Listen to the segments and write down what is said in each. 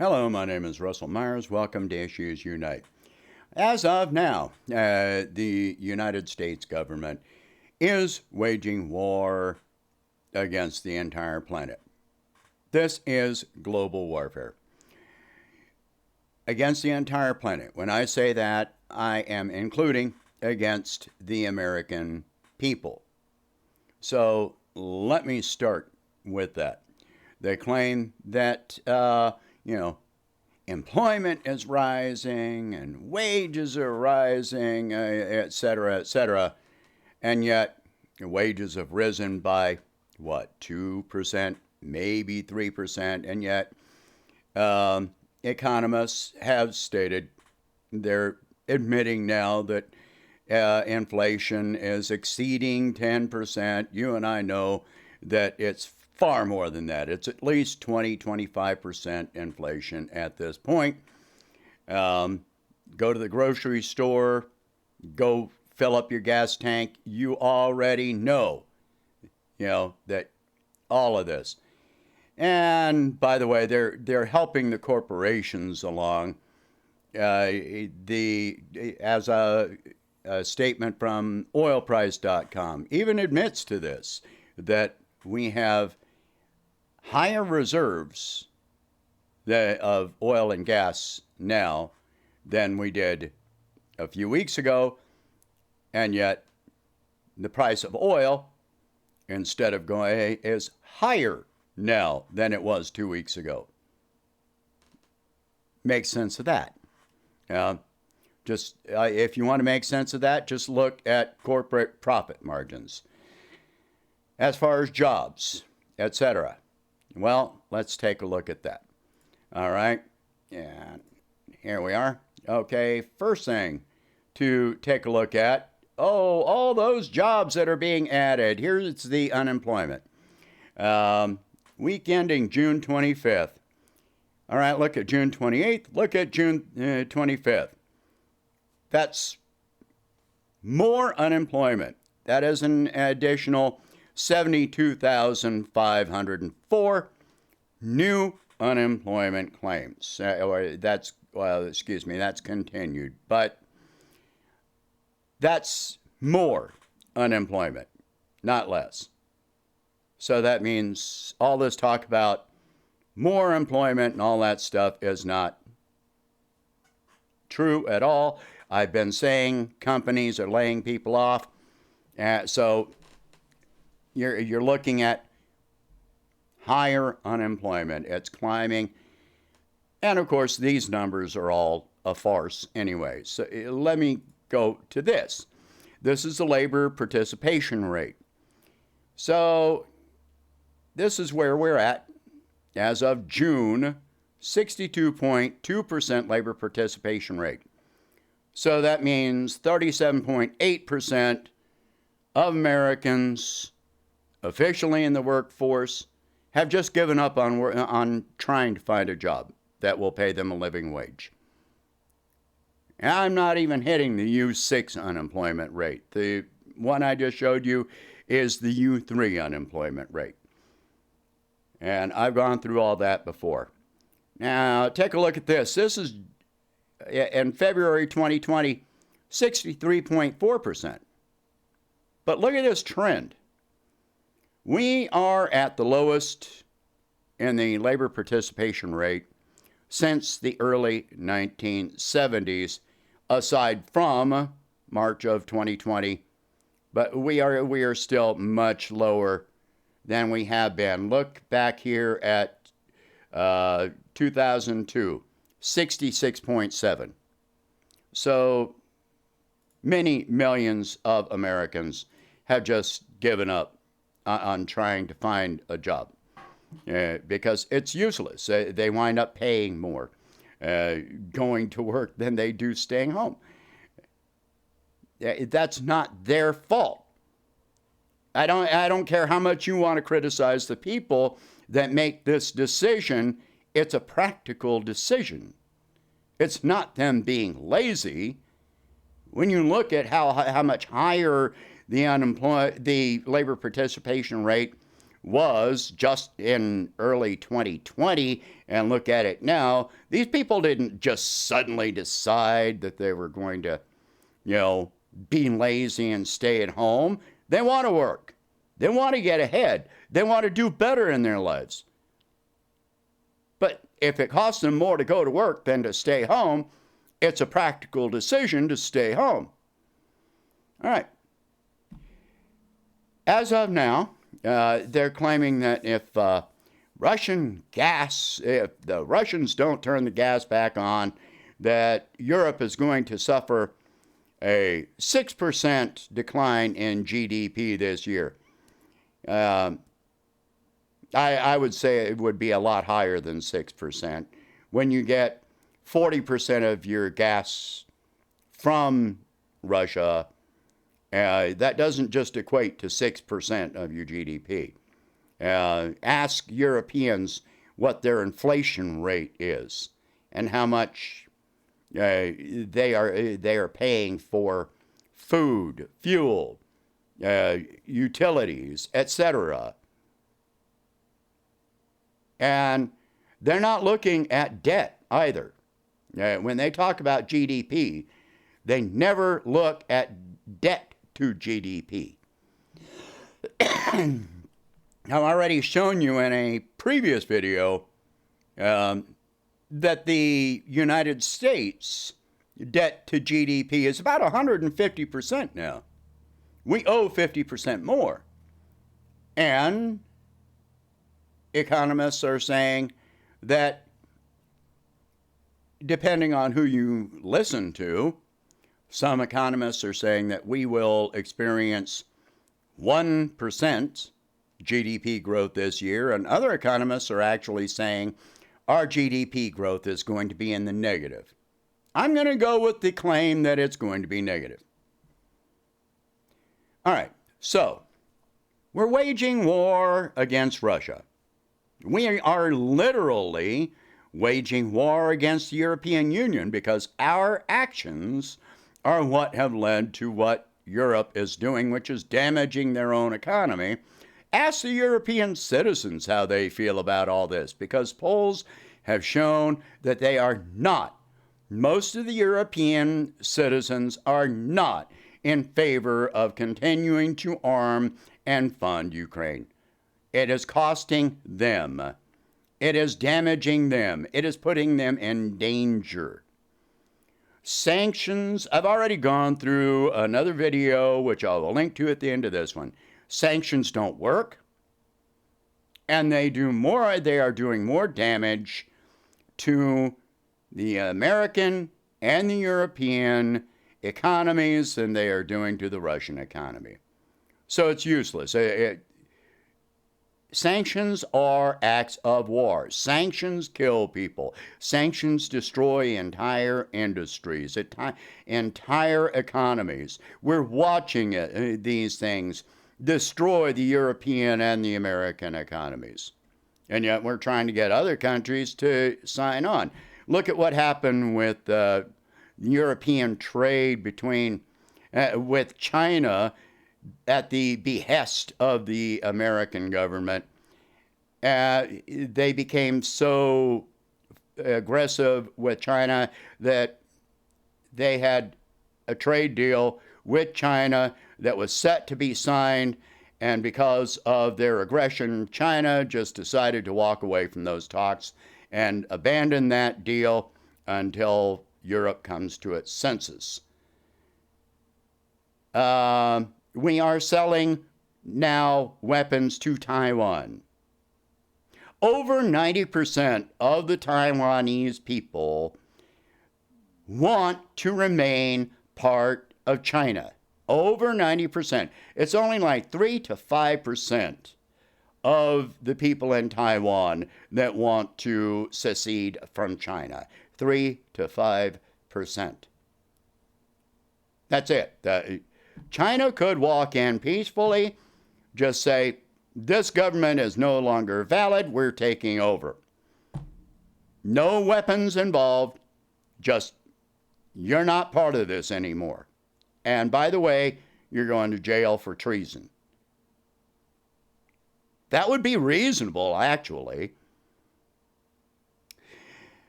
Hello, my name is Russell Myers. Welcome to Issues Unite. As of now, the United States government is waging war against the entire planet. This is global warfare against the entire planet. When I say that, I am including against the American people. So let me start with that. They claim that, employment is rising and wages are rising, et cetera, and yet wages have risen by what, 2%, maybe 3%, and yet economists have stated they're admitting now that inflation is exceeding 10%. You and I know that it's far more than that. It's at least 25% inflation at this point. Go to the grocery store, go fill up your gas tank. You already know, that all of this. And by the way, they're helping the corporations along. As a statement from oilprice.com even admits to this, that we have higher reserves of oil and gas now than we did a few weeks ago, and yet the price of oil, instead of going, is higher now than it was 2 weeks ago. Make sense of that. If you want to make sense of that, just look at corporate profit margins. As far as jobs, etc. Well, let's take a look at that. All right. And here we are. Okay. First thing to take a look at. Oh, all those jobs that are being added. Here's the unemployment. Week ending June 25th. All right. Look at June 28th. Look at June 25th. That's more unemployment. That is an additional 72,504 new unemployment claims. That's continued, but that's more unemployment, not less. So that means all this talk about more employment and all that stuff is not true at all. I've been saying companies are laying people off. So you're looking at higher unemployment. It's climbing. And of course, these numbers are all a farce anyway. So let me go to this. This is the labor participation rate. So this is where we're at as of June, 62.2% labor participation rate. So that means 37.8% of Americans officially in the workforce have just given up on trying to find a job that will pay them a living wage. And I'm not even hitting the U6 unemployment rate. The one I just showed you is the U3 unemployment rate. And I've gone through all that before. Now, take a look at this. This is in February 2020, 63.4%. But look at this trend. We are at the lowest in the labor participation rate since the early 1970s, aside from March of 2020. But we are still much lower than we have been. Look back here at 2002, 66.7. So many millions of Americans have just given up on trying to find a job because it's useless. They wind up paying more going to work than they do staying home. That's not their fault. I don't care how much you want to criticize the people that make this decision. It's a practical decision. It's not them being lazy. When you look at how much higher the labor participation rate was just in early 2020 and look at it now, these people didn't just suddenly decide that they were going to, be lazy and stay at home. They want to work. They want to get ahead. They want to do better in their lives. But if it costs them more to go to work than to stay home, it's a practical decision to stay home. All right. As of now, they're claiming that if the Russians don't turn the gas back on, that Europe is going to suffer a 6% decline in GDP this year. I would say it would be a lot higher than 6%. When you get 40% of your gas from Russia, that doesn't just equate to 6% of your GDP. Ask Europeans what their inflation rate is and how much they are paying for food, fuel, utilities, etc. And they're not looking at debt either. When they talk about GDP, they never look at debt to GDP. I've already shown you in a previous video that the United States debt to GDP is about 150% now. We owe 50% more. And economists are saying that, depending on who you listen to, some economists are saying that we will experience 1% GDP growth this year, and other economists are actually saying our GDP growth is going to be in the negative. I'm going to go with the claim that it's going to be negative. All right, so we're waging war against Russia. We are literally waging war against the European Union because our actions are what have led to what Europe is doing, which is damaging their own economy. Ask the European citizens how they feel about all this, because polls have shown that they are not. Most of the European citizens are not in favor of continuing to arm and fund Ukraine. It is costing them. It is damaging them. It is putting them in danger. Sanctions, I've already gone through another video, which I will link to at the end of this one. Sanctions don't work, and they are doing more damage to the American and the European economies than they are doing to the Russian economy. So it's useless. Sanctions are acts of war. Sanctions kill people. Sanctions destroy entire industries, entire economies. We're watching these things destroy the European and the American economies. And yet we're trying to get other countries to sign on. Look at what happened with European trade with China at the behest of the American government. They became so aggressive with China that they had a trade deal with China that was set to be signed, and because of their aggression, China just decided to walk away from those talks and abandon that deal until Europe comes to its senses. We are selling now weapons to Taiwan. Over 90% of the Taiwanese people want to remain part of China. Over 90%. It's only like 3 to 5% of the people in Taiwan that want to secede from China. 3 to 5%. That's it. China could walk in peacefully, just say, this government is no longer valid, we're taking over. No weapons involved, just, you're not part of this anymore. And by the way, you're going to jail for treason. That would be reasonable, actually.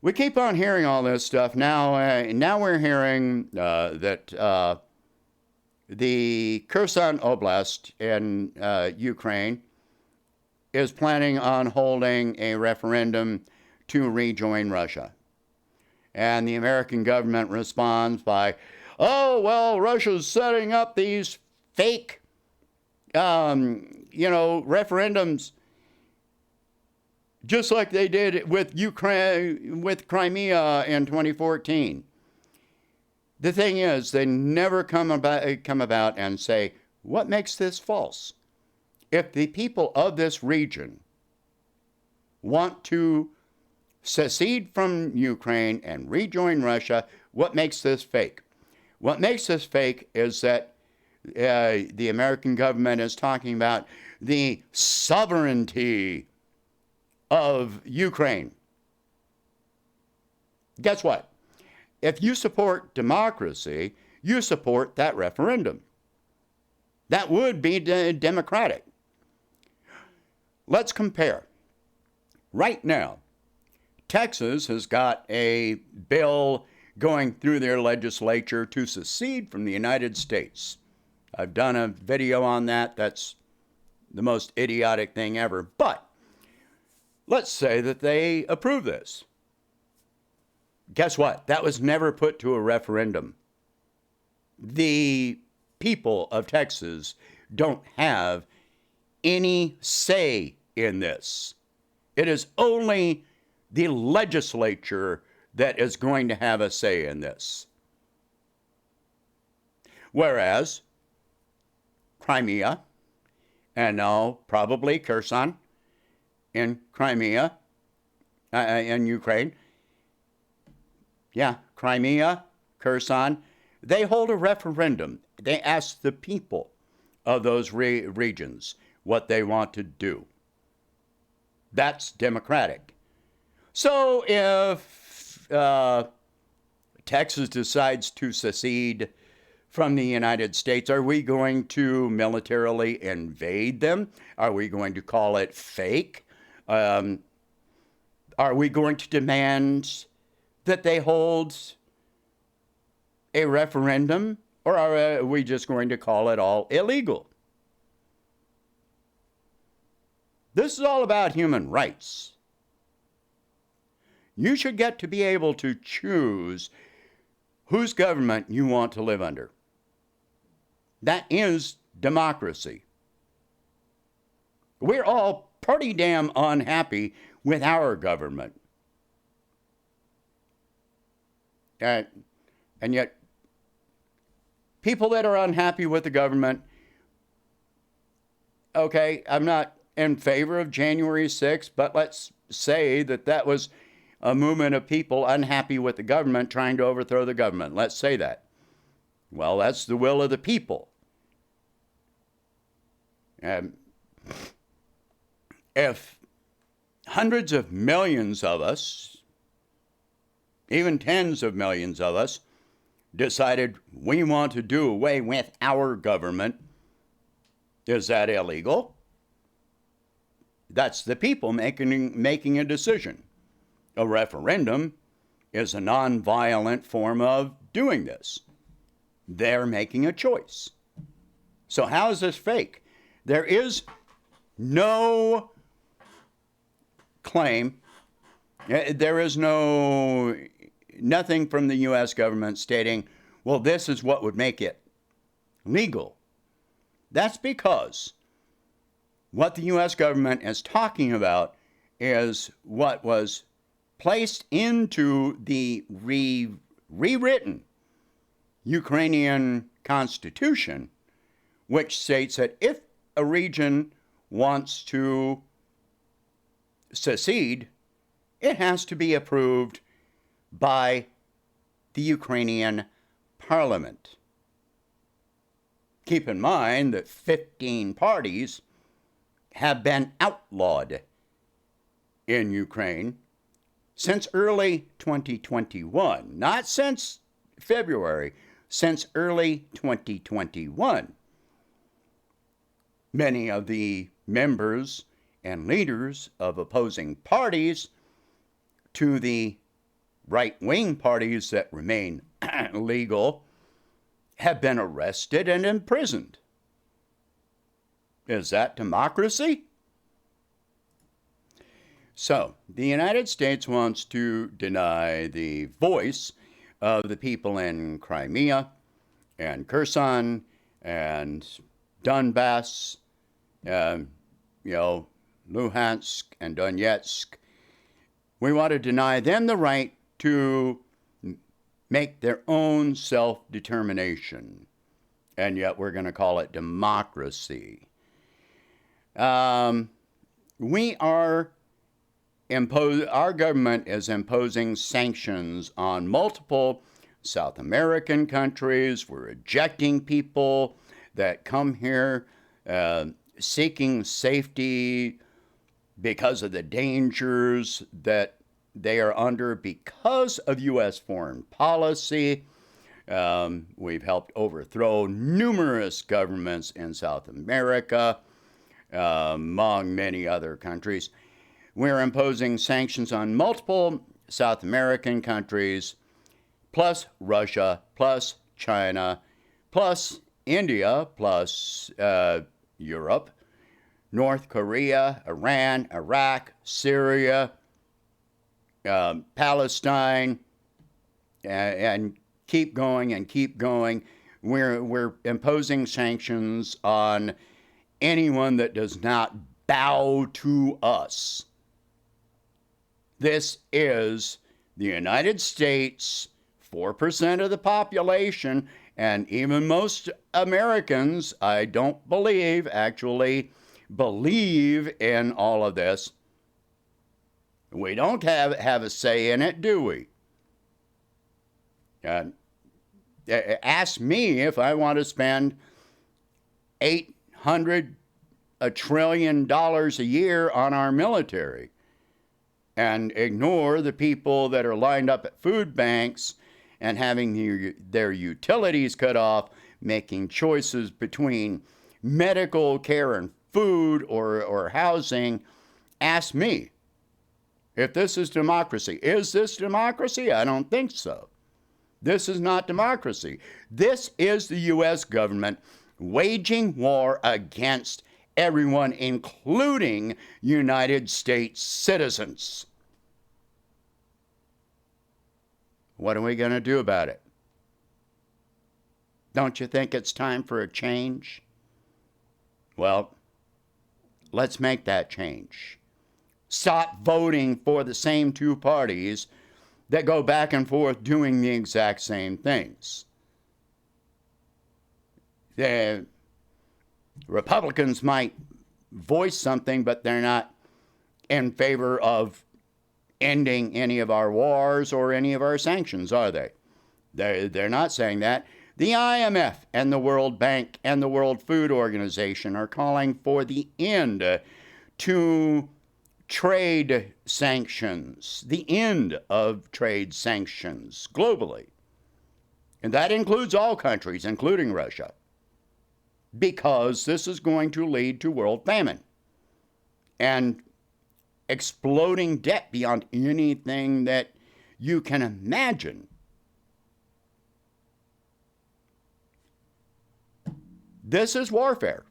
We keep on hearing all this stuff. Now we're hearing that the Kherson Oblast in Ukraine is planning on holding a referendum to rejoin Russia. And the American government responds by, oh, well, Russia's setting up these fake, referendums just like they did with Ukraine, with Crimea in 2014. The thing is, they never come about and say, what makes this false? If the people of this region want to secede from Ukraine and rejoin Russia, what makes this fake? What makes this fake is that the American government is talking about the sovereignty of Ukraine. Guess what? If you support democracy, you support that referendum. That would be democratic. Let's compare. Right now, Texas has got a bill going through their legislature to secede from the United States. I've done a video on that. That's the most idiotic thing ever. But let's say that they approve this. Guess what? That was never put to a referendum. The people of Texas don't have any say in this. It is only the legislature that is going to have a say in this. Whereas Crimea, and now probably Kherson in Crimea, in Ukraine, Crimea, Kherson, they hold a referendum. They ask the people of those regions what they want to do. That's democratic. So if Texas decides to secede from the United States, are we going to militarily invade them? Are we going to call it fake? Are we going to demand that they hold a referendum? Or are we just going to call it all illegal? This is all about human rights. You should get to be able to choose whose government you want to live under. That is democracy. We're all pretty damn unhappy with our government. And yet, people that are unhappy with the government, okay, I'm not in favor of January 6th, but let's say that that was a movement of people unhappy with the government trying to overthrow the government. Let's say that. Well, that's the will of the people. If hundreds of millions of us, even tens of millions of us, decided we want to do away with our government, is that illegal? That's the people making a decision. A referendum is a nonviolent form of doing this. They're making a choice. So how is this fake? There is no claim, there is nothing from the U.S. government stating, well, this is what would make it legal. That's because what the U.S. government is talking about is what was placed into the rewritten Ukrainian constitution, which states that if a region wants to secede, it has to be approved by the Ukrainian parliament. Keep in mind that 15 parties have been outlawed in Ukraine since early 2021. Not since February, since early 2021. Many of the members and leaders of opposing parties to the right-wing parties that remain legal have been arrested and imprisoned. Is that democracy? So, the United States wants to deny the voice of the people in Crimea and Kherson and Donbass, Luhansk and Donetsk. We want to deny them the right to make their own self-determination, and yet we're going to call it democracy. Our government is imposing sanctions on multiple South American countries. We're ejecting people that come here seeking safety because of the dangers that they are under because of U.S. foreign policy. We've helped overthrow numerous governments in South America, among many other countries. We're imposing sanctions on multiple South American countries, plus Russia, plus China, plus India, plus Europe, North Korea, Iran, Iraq, Syria, Palestine, and keep going and keep going. We're imposing sanctions on anyone that does not bow to us. This is the United States, 4% of the population, and even most Americans, I don't believe, actually believe in all of this. We don't have a say in it, do we? Ask me if I want to spend $800 trillion a year on our military and ignore the people that are lined up at food banks and having their utilities cut off, making choices between medical care and food or housing. Ask me if this is democracy. Is this democracy? I don't think so. This is not democracy. This is the U.S. government waging war against everyone, including United States citizens. What are we going to do about it? Don't you think it's time for a change? Well, let's make that change. Stop voting for the same two parties that go back and forth doing the exact same things. The Republicans might voice something, but they're not in favor of ending any of our wars or any of our sanctions, are they? They're not saying that. The IMF and the World Bank and the World Food Organization are calling for the end to trade sanctions, the end of trade sanctions globally. And that includes all countries, including Russia, because this is going to lead to world famine and exploding debt beyond anything that you can imagine. This is warfare.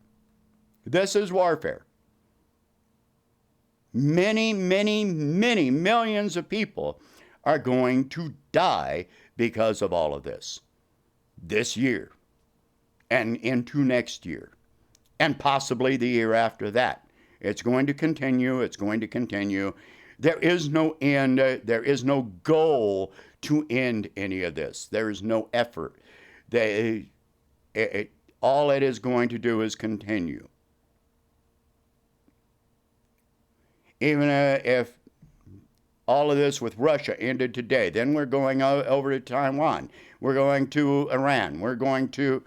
This is warfare. Many, many, many millions of people are going to die because of all of this year and into next year and possibly the year after that. It's going to continue. It's going to continue. There is no end. There is no goal to end any of this. There is no effort. All it is going to do is continue. Even if all of this with Russia ended today, then we're going over to Taiwan. We're going to Iran. We're going to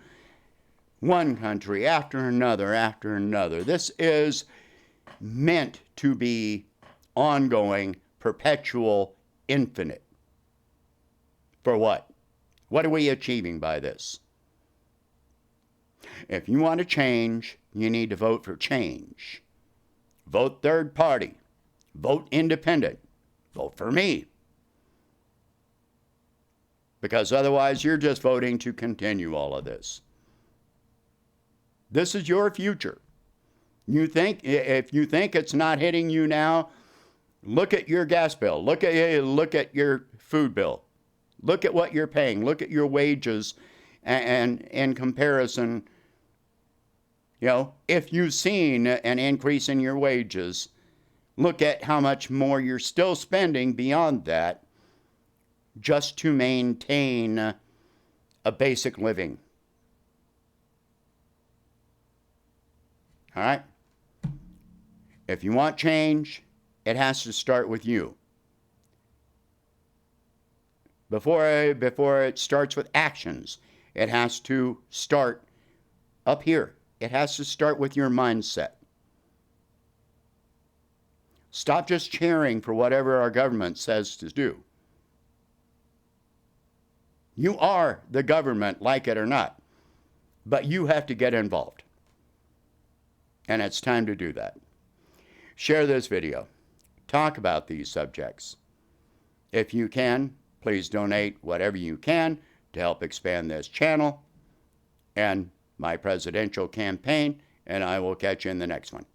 one country after another after another. This is meant to be ongoing, perpetual, infinite. For what? What are we achieving by this? If you want to change, you need to vote for change. vote third party, vote independent, vote for me. Because otherwise you're just voting to continue all of this. This is your future. If you think it's not hitting you now, look at your gas bill. Look at your food bill. Look at what you're paying. Look at your wages, and in comparison, if you've seen an increase in your wages, look at how much more you're still spending beyond that just to maintain a basic living. All right? If you want change, it has to start with you. Before it starts with actions, it has to start up here. It has to start with your mindset. Stop just cheering for whatever our government says to do. You are the government, like it or not, but you have to get involved. And it's time to do that. Share this video. Talk about these subjects. If you can, please donate whatever you can to help expand this channel and my presidential campaign, and I will catch you in the next one.